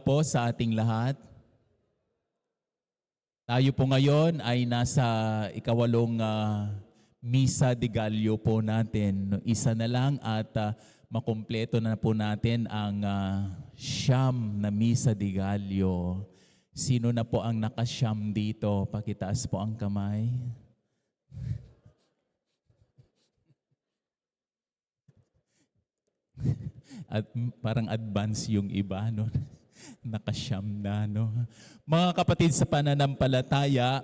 Po sa ating lahat. Tayo po ngayon ay nasa ikawalong Misa de Gallo po natin. Isa na lang at makumpleto na po natin ang siyam na Misa de Gallo. Sino na po ang nakasyam dito? Pakitaas po ang kamay. At parang advance yung iba, no? Nakasyam na, no? Mga kapatid sa pananampalataya,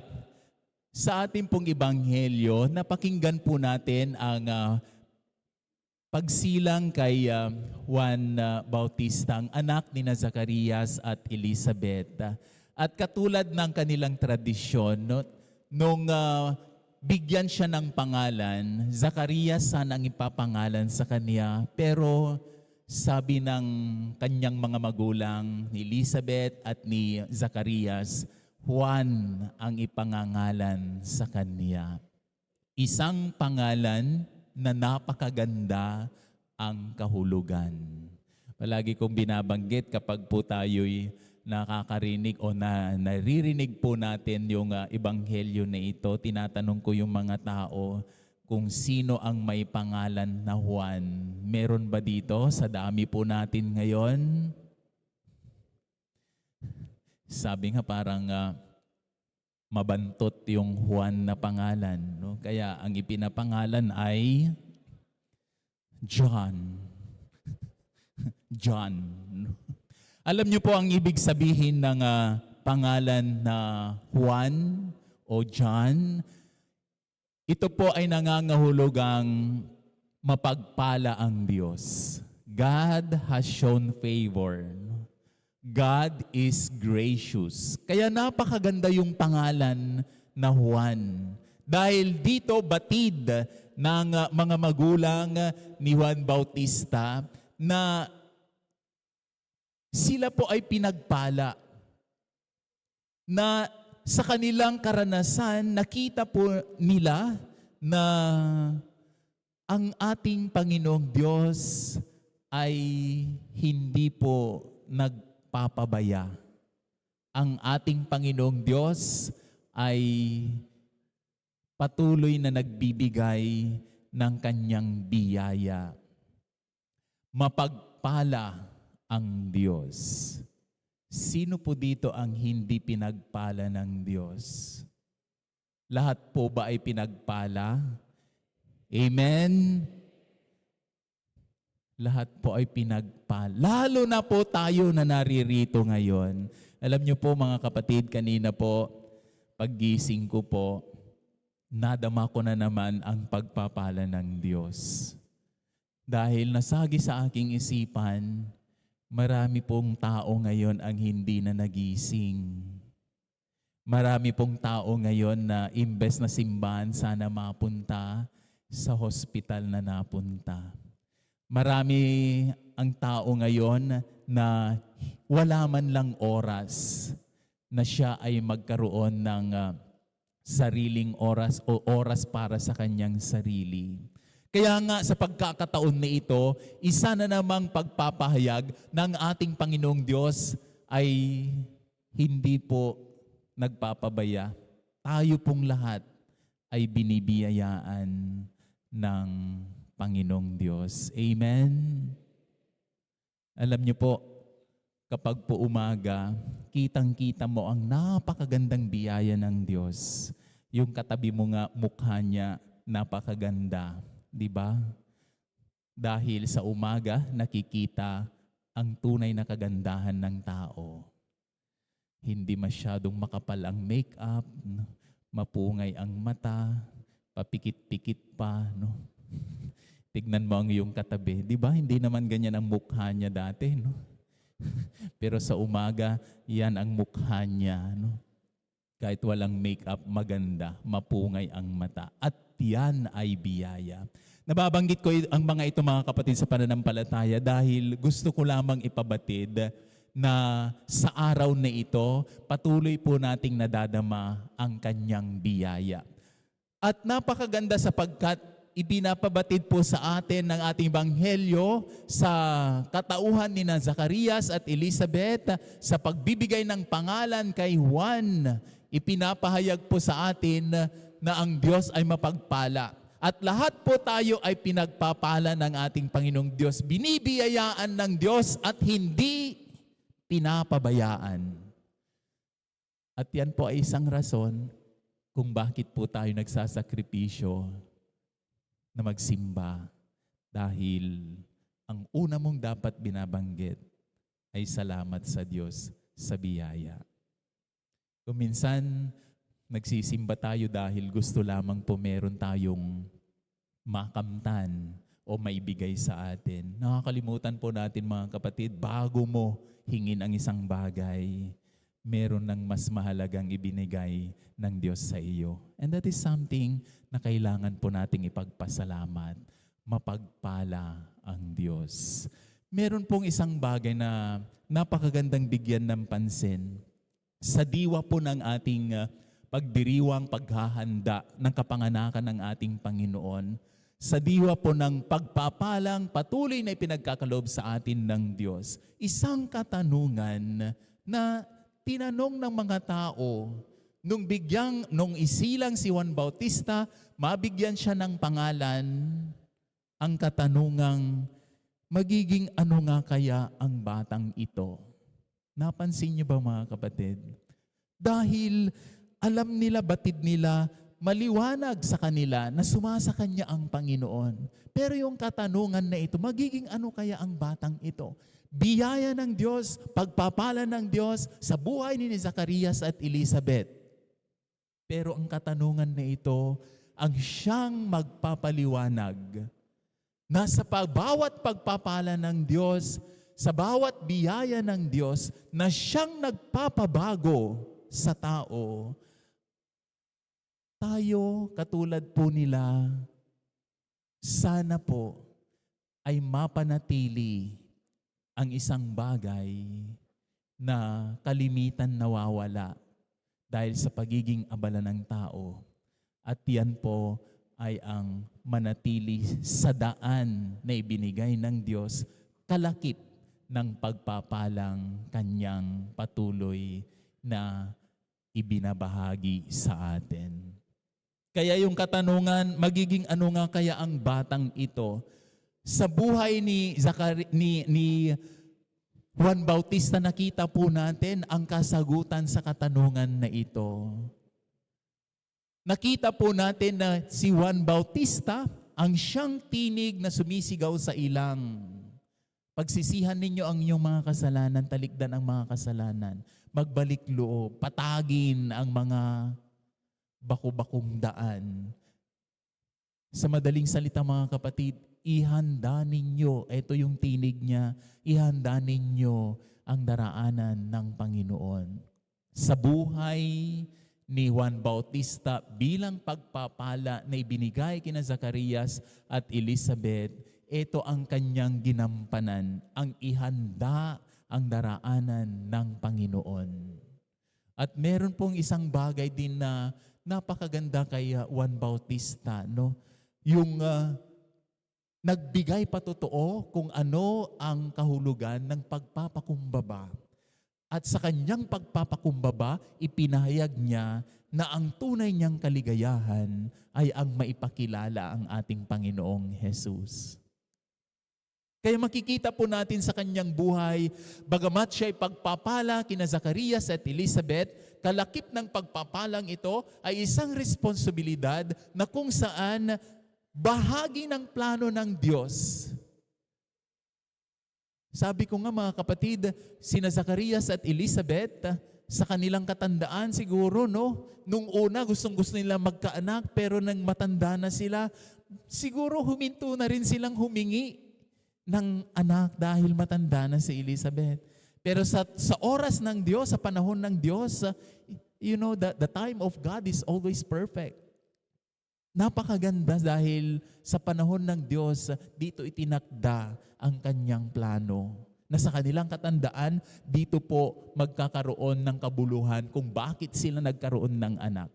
sa ating pong ebanghelyo, napakinggan po natin ang pagsilang kay Juan Bautista, ang anak ni Zacarias at Elizabeth. At katulad ng kanilang tradisyon, no, nung bigyan siya ng pangalan, Zacarias sana ang ipapangalan sa kanya, pero sabi ng kanyang mga magulang, ni Elizabeth at ni Zacarias, Juan ang ipangangalan sa kanya. Isang pangalan na napakaganda ang kahulugan. Palagi kong binabanggit kapag po tayo'y nakakarinig o naririnig po natin yung ebanghelyo na ito, tinatanong ko yung mga tao, kung sino ang may pangalan na Juan. Meron ba dito sa dami po natin ngayon? Sabi nga parang mabantot yung Juan na pangalan. No? Kaya ang ipinapangalan ay John. John. Alam niyo po ang ibig sabihin ng pangalan na Juan o John? Ito po ay nangangahulugang mapagpala ang Diyos. God has shown favor. God is gracious. Kaya napakaganda yung pangalan na Juan. Dahil dito batid ng mga magulang ni Juan Bautista na sila po ay pinagpala na sa kanilang karanasan, nakita po nila na ang ating Panginoong Diyos ay hindi po nagpapabaya. Ang ating Panginoong Diyos ay patuloy na nagbibigay ng kanyang biyaya. Mapagpala ang Diyos. Sino po dito ang hindi pinagpala ng Diyos? Lahat po ba ay pinagpala? Amen? Lahat po ay pinagpala. Lalo na po tayo na naririto ngayon. Alam niyo po mga kapatid, kanina po, paggising ko po, nadama ko na naman ang pagpapala ng Diyos. Dahil nasagi sa aking isipan, marami pong tao ngayon ang hindi na nagising. Marami pong tao ngayon na imbes na simbahan sana mapunta, sa hospital na napunta. Marami ang tao ngayon na wala man lang oras na siya ay magkaroon ng sariling oras o oras para sa kanyang sarili. Kaya nga sa pagkakataon na ito, isa na namang pagpapahayag ng ating Panginoong Diyos ay hindi po nagpapabaya. Tayo pong lahat ay binibiyayaan ng Panginoong Diyos. Amen? Alam niyo po, kapag po umaga, kitang-kita mo ang napakagandang biyaya ng Diyos. Yung katabi mo nga mukha niya, napakaganda. Diba? Dahil sa umaga, nakikita ang tunay na kagandahan ng tao. Hindi masyadong makapal ang make-up, mapungay ang mata, papikit-pikit pa. No? Tignan mo ang iyong katabi. Diba? Hindi naman ganyan ang mukha niya dati. No? Pero sa umaga, yan ang mukha niya. No? Kahit walang make-up, maganda, mapungay ang mata. At yan ay biyaya. Nababanggit ko ang mga ito mga kapatid sa pananampalataya dahil gusto ko lamang ipabatid na sa araw na ito, patuloy po nating nadadama ang kanyang biyaya. At napakaganda sapagkat ibinapabatid po sa atin ng ating Banghelyo sa katauhan ni Zacarias at Elizabeth sa pagbibigay ng pangalan kay Juan. Ipinapahayag po sa atin na ang Diyos ay mapagpala. At lahat po tayo ay pinagpapala ng ating Panginoong Diyos. Binibiyayaan ng Diyos at hindi pinapabayaan. At yan po ay isang rason kung bakit po tayo nagsasakripisyo na magsimba. Dahil ang una mong dapat binabanggit ay salamat sa Diyos sa biyaya. Kung minsan, nagsisimba tayo dahil gusto lamang po meron tayong makamtan o maibigay sa atin. Nakakalimutan po natin mga kapatid, bago mo hingin ang isang bagay, meron ng mas mahalagang ibinigay ng Diyos sa iyo. And that is something na kailangan po nating ipagpasalamat. Mapagpala ang Diyos. Meron pong isang bagay na napakagandang bigyan ng pansin. Sa diwa po ng ating pagdiriwang paghahanda ng kapanganakan ng ating Panginoon, sa diwa po ng pagpapalang patuloy na ipinagkakaloob sa atin ng Diyos, isang katanungan na tinanong ng mga tao nung isilang si Juan Bautista, mabigyan siya ng pangalan, ang katanungang, magiging ano nga kaya ang batang ito? Napansin niyo ba mga kapatid? Dahil alam nila, batid nila, maliwanag sa kanila na sumasa kanya ang Panginoon. Pero yung katanungan na ito, magiging ano kaya ang batang ito? Biyaya ng Diyos, pagpapala ng Diyos sa buhay ni Zacarias at Elizabeth. Pero ang katanungan na ito, ang siyang magpapaliwanag na sa bawat pagpapala ng Diyos, sa bawat biyaya ng Diyos, na siyang nagpapabago sa tao, tayo, katulad po nila, sana po ay mapanatili ang isang bagay na kalimitan nawawala dahil sa pagiging abala ng tao. At yan po ay ang manatili sa daan na ibinigay ng Diyos, kalakip ng pagpapalang kanyang patuloy na ibinabahagi sa atin. Kaya yung katanungan, magiging ano nga kaya ang batang ito? Sa buhay ni Juan Bautista, nakita po natin ang kasagutan sa katanungan na ito. Nakita po natin na si Juan Bautista ang siyang tinig na sumisigaw sa ilang. Pagsisihan ninyo ang inyong mga kasalanan, talikdan ang mga kasalanan, magbalik loob, patagin ang mga baku-bakong daan. Sa madaling salita mga kapatid, ihanda ninyo, ito yung tinig niya, ihanda ninyo ang daraanan ng Panginoon. Sa buhay ni Juan Bautista bilang pagpapala na ibinigay kina Zacarias at Elizabeth, ito ang kanyang ginampanan, ang ihanda ang daraanan ng Panginoon. At meron pong isang bagay din na napakaganda kay Juan Bautista, no? Yung nagbigay patotoo kung ano ang kahulugan ng pagpapakumbaba. At sa kanyang pagpapakumbaba, ipinahayag niya na ang tunay niyang kaligayahan ay ang maipakilala ang ating Panginoong Jesus. Kaya makikita po natin sa kanyang buhay, bagamat siya ay pagpapala kina Zacarias at Elizabeth, kalakip ng pagpapalang ito ay isang responsibilidad na kung saan bahagi ng plano ng Diyos. Sabi ko nga mga kapatid, sina Zacarias at Elizabeth, sa kanilang katandaan siguro, no? Nung una, gustong-gusto nila magkaanak, pero nang matanda na sila, siguro huminto na rin silang humingi ng anak dahil matanda na si Elizabeth. Pero sa oras ng Diyos, sa panahon ng Diyos, you know, the time of God is always perfect. Napakaganda dahil sa panahon ng Diyos, dito itinakda ang kanyang plano. Na sa kanilang katandaan, dito po magkakaroon ng kabuluhan kung bakit sila nagkaroon ng anak.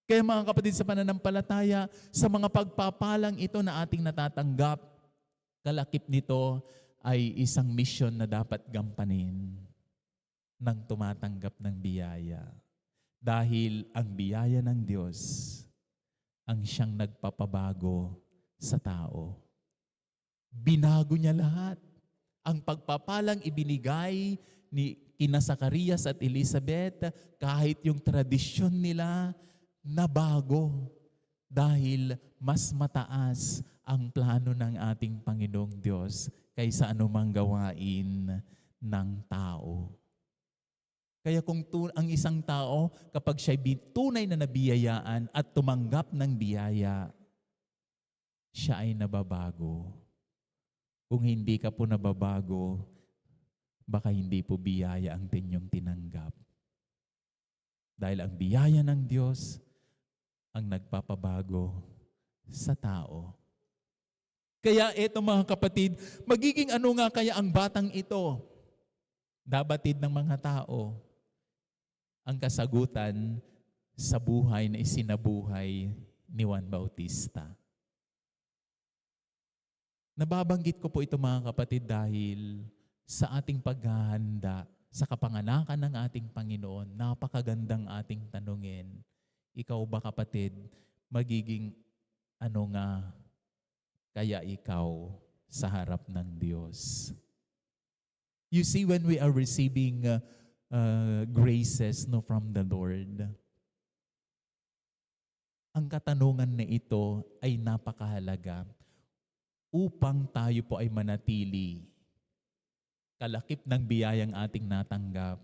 Kaya mga kapatid sa pananampalataya, sa mga pagpapalang ito na ating natatanggap, kalakip nito ay isang misyon na dapat gampanin ng tumatanggap ng biyaya. Dahil ang biyaya ng Diyos ang siyang nagpapabago sa tao. Binago niya lahat. Ang pagpapalang ibinigay ni kina Zacarias at Elizabeth, kahit yung tradisyon nila, nabago. Dahil mas mataas ang plano ng ating Panginoong Diyos kaysa anumang gawain ng tao. Kaya kung ang isang tao, kapag siya'y tunay na nabiyayaan at tumanggap ng biyaya, siya ay nababago. Kung hindi ka po nababago, baka hindi po biyaya ang inyong tinanggap. Dahil ang biyaya ng Diyos ang nagpapabago sa tao. Kaya eto mga kapatid, magiging ano nga kaya ang batang ito? Dabatid ng mga tao. Ang kasagutan sa buhay na isinabuhay ni Juan Bautista. Nababanggit ko po ito mga kapatid dahil sa ating paghahanda sa kapanganakan ng ating Panginoon, napakagandang ating tanungin. Ikaw ba kapatid, magiging ano nga kaya ikaw sa harap ng Diyos? You see, when we are receiving graces from the Lord, ang katanungan na ito ay napakahalaga upang tayo po ay manatili. Kalakip ng biyayang ating natanggap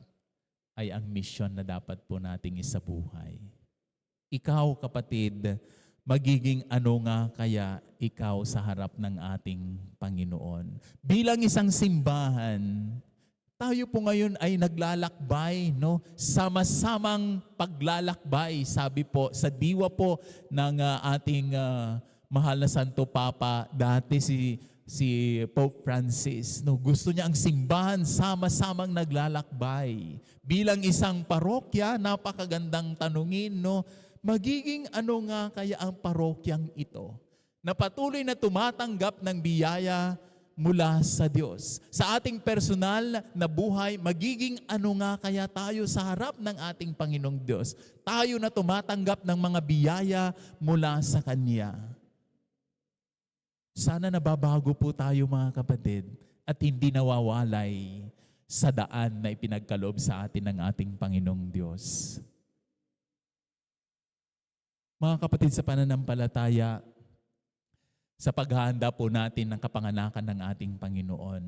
ay ang misyon na dapat po nating isabuhay. Ikaw kapatid, magiging ano nga kaya ikaw sa harap ng ating Panginoon? Bilang isang simbahan, tayo po ngayon ay naglalakbay, no? Sama-samang paglalakbay, sabi po, sa diwa po ng ating mahal na Santo Papa, dati si Pope Francis, no? Gusto niya ang simbahan sama-samang naglalakbay. Bilang isang parokya, napakagandang tanungin, no? Magiging ano nga kaya ang parokyang ito na patuloy na tumatanggap ng biyaya mula sa Diyos. Sa ating personal na buhay, magiging ano nga kaya tayo sa harap ng ating Panginoong Diyos. Tayo na tumatanggap ng mga biyaya mula sa Kanya. Sana nababago po tayo mga kapatid at hindi nawawalay sa daan na ipinagkaloob sa atin ng ating Panginoong Diyos. Mga kapatid sa pananampalataya, sa paghahanda po natin ng kapanganakan ng ating Panginoon,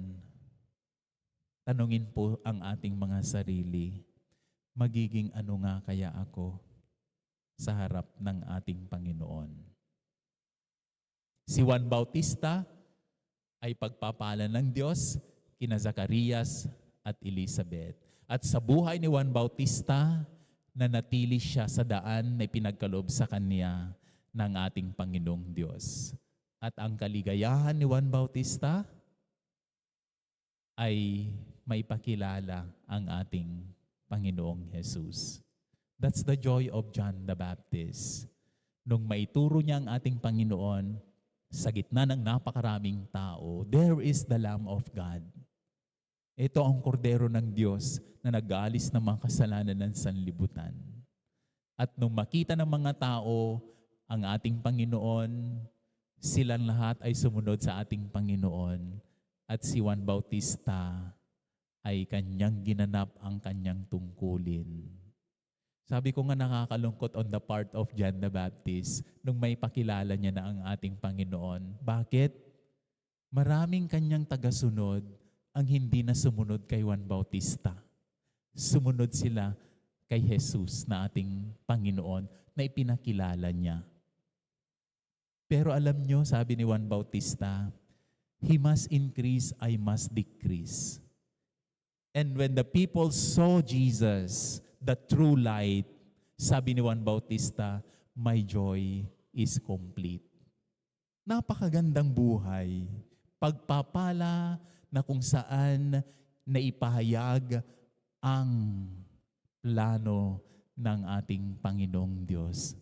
tanungin po ang ating mga sarili, magiging ano nga kaya ako sa harap ng ating Panginoon? Si Juan Bautista ay pagpapala ng Diyos kina Zacarias at Elizabeth. At sa buhay ni Juan Bautista, nanatili siya sa daan na pinagkaloob sa kanya ng ating Panginoong Diyos. At ang kaligayahan ni Juan Bautista ay maipakilala ang ating Panginoong Jesus. That's the joy of John the Baptist. Nung maituro niya ang ating Panginoon sa gitna ng napakaraming tao, there is the Lamb of God. Ito ang kordero ng Diyos na nag-aalis ng mga kasalanan ng sanlibutan. At nung makita ng mga tao ang ating Panginoon, silang lahat ay sumunod sa ating Panginoon. At si Juan Bautista ay kanyang ginanap ang kanyang tungkulin. Sabi ko nga nakakalungkot on the part of John the Baptist nung may pakilala niya na ang ating Panginoon. Bakit? Maraming kanyang tagasunod ang hindi na sumunod kay Juan Bautista. Sumunod sila kay Jesus na ating Panginoon na ipinakilala niya. Pero alam nyo, sabi ni Juan Bautista, He must increase, I must decrease. And when the people saw Jesus, the true light, sabi ni Juan Bautista, my joy is complete. Napakagandang buhay, pagpapala na kung saan naipahayag ang plano ng ating Panginoong Diyos.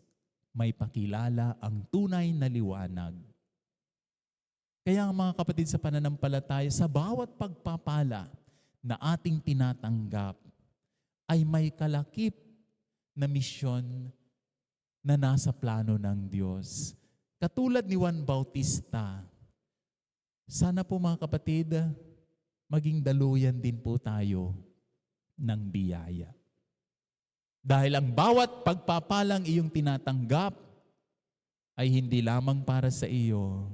may pakilala ang tunay na liwanag. Kaya mga kapatid sa pananampalataya, sa bawat pagpapala na ating tinatanggap ay may kalakip na misyon na nasa plano ng Diyos. Katulad ni Juan Bautista, sana po mga kapatid, maging daluyan din po tayo ng biyaya. Dahil ang bawat pagpapalang iyong tinatanggap ay hindi lamang para sa iyo,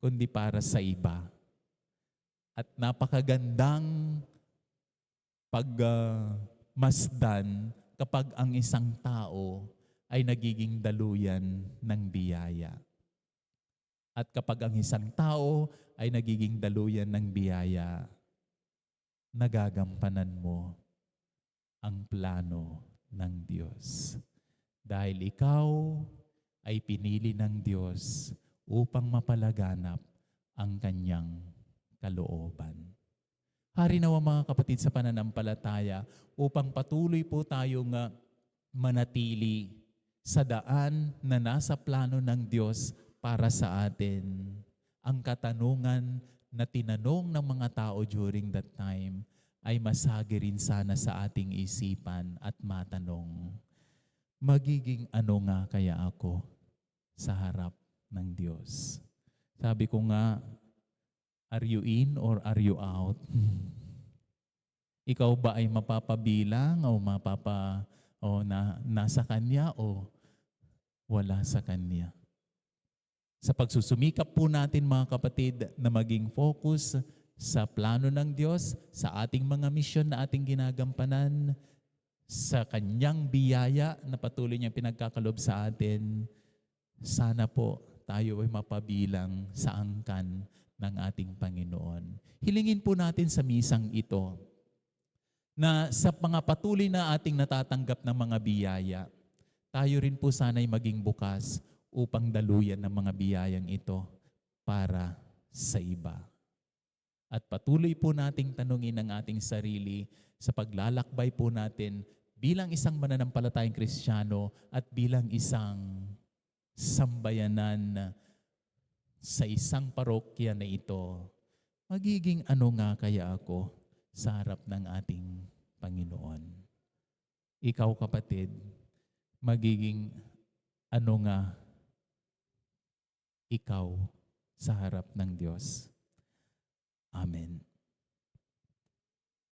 kundi para sa iba. At napakagandang pagmasdan kapag ang isang tao ay nagiging daluyan ng biyaya. At kapag ang isang tao ay nagiging daluyan ng biyaya, nagagampanan mo ang plano ng Diyos. Dahil ikaw ay pinili ng Diyos upang mapalaganap ang kanyang kalooban. Hari nawa mga kapatid sa pananampalataya, upang patuloy po tayong manatili sa daan na nasa plano ng Diyos para sa atin. Ang katanungan na tinanong ng mga tao during that time ay masagi rin sana sa ating isipan at matanong, magiging ano nga kaya ako sa harap ng Diyos? Sabi ko nga, are you in or are you out? Ikaw ba ay mapapabilang o nasa Kanya o wala sa Kanya? Sa pagsusumikap po natin mga kapatid na maging focus sa plano ng Diyos, sa ating mga misyon na ating ginagampanan, sa Kanyang biyaya na patuloy niyang pinagkakalob sa atin, sana po tayo ay mapabilang sa angkan ng ating Panginoon. Hilingin po natin sa misang ito na sa mga patuloy na ating natatanggap ng mga biyaya, tayo rin po sana'y maging bukas upang daluyan ng mga biyayang ito para sa iba. At patuloy po nating tanungin ang ating sarili sa paglalakbay po natin bilang isang mananampalatayang Kristiyano at bilang isang sambayanan sa isang parokya na ito. Magiging ano nga kaya ako sa harap ng ating Panginoon? Ikaw kapatid, magiging ano nga ikaw sa harap ng Diyos? Amen.